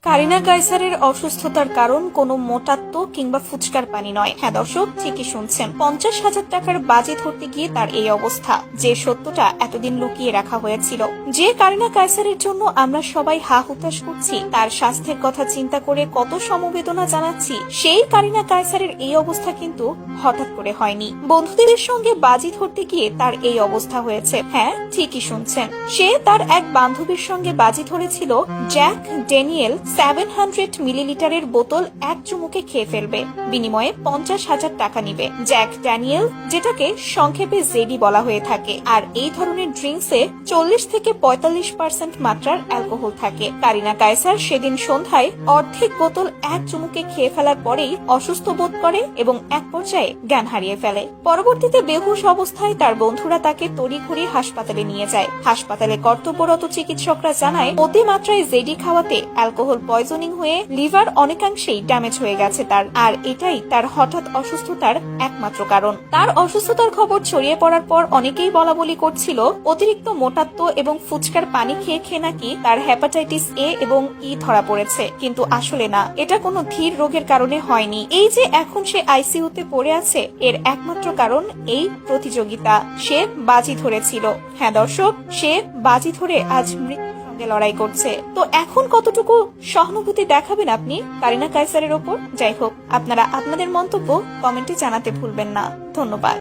কারিনা কায়সারের অসুস্থতার কারণ কোনো মোটাত্ব কিংবা ফুচকার পানি নয়। হ্যাঁ দর্শক, ঠিকই শুনছেন, 50,000 টাকার বাজি ধরতে গিয়ে তার এই অবস্থা। যে সত্যটা এতদিন লুকিয়ে রাখা হয়েছিল, যে কারিনা কায়সারের জন্য আমরা সবাই হা হুতাশ করছি, তার স্বাস্থ্যের কথা চিন্তা করে কত সমবেদনা জানাচ্ছি, সেই কারিনা কায়সারের এই অবস্থা কিন্তু হঠাৎ করে হয়নি। বন্ধুদের সঙ্গে বাজি ধরতে গিয়ে তার এই অবস্থা হয়েছে। হ্যাঁ ঠিকই শুনছেন, সে তার এক বান্ধবীর সঙ্গে বাজি ধরেছিল জ্যাক ড্যানিয়েল 700 মিলিলিটারের বোতল এক চুমুকে খেয়ে ফেলবে, বিনিময়ে 50,000 টাকা নিবে। জ্যাক ড্যানিয়েল, যেটাকে সংক্ষেপে জেডি বলা হয়ে থাকে, আর এই ধরনের ড্রিঙ্কসে 40 থেকে 45% মাত্রার অ্যালকোহল থাকে। কারিনা কায়সার সেদিন সন্ধ্যায় অর্ধেক বোতল এক চুমুকে খেয়ে ফেলার পরেই অসুস্থ বোধ করে এবং এক পর্যায়ে জ্ঞান হারিয়ে ফেলে। পরবর্তীতে বেহুশ অবস্থায় তার বন্ধুরা তাকে তড়িঘড়ি হাসপাতালে নিয়ে যায়। হাসপাতালে কর্তব্যরত চিকিৎসকরা জানায় অতিমাত্রায় জেডি খাওয়াতে অ্যালকোহল পয়জনিং হয়ে লিভার অনেকাংশেই ড্যামেজ হয়ে গেছে তার, আর এটাই তার হঠাৎ অসুস্থতার একমাত্র কারণ। তার অসুস্থতার খবর ছড়িয়ে পড়ার পর অনেকেই বলাবলি করছিল অতিরিক্ত মোটাত্ব এবং ফুচকার পানি খেয়ে নাকি তার হেপাটাইটিস এ এবং ই ধরা পড়েছে, কিন্তু আসলে না, এটা কোনো ধীর রোগের কারণে হয়নি। এই যে এখন সে আইসিইউতে পড়ে আছে, এর একমাত্র কারণ এই প্রতিযোগিতা। সে বাজি ধরেছিল। হ্যাঁ দর্শক, সে বাজি ধরে আজ লড়াই করছে। তো এখন কতটুকু সহানুভূতি দেখাবেন আপনি কারিনা কায়সারের ওপর? যাই হোক, আপনারা আপনাদের মন্তব্য কমেন্টে জানাতে ভুলবেন না। ধন্যবাদ।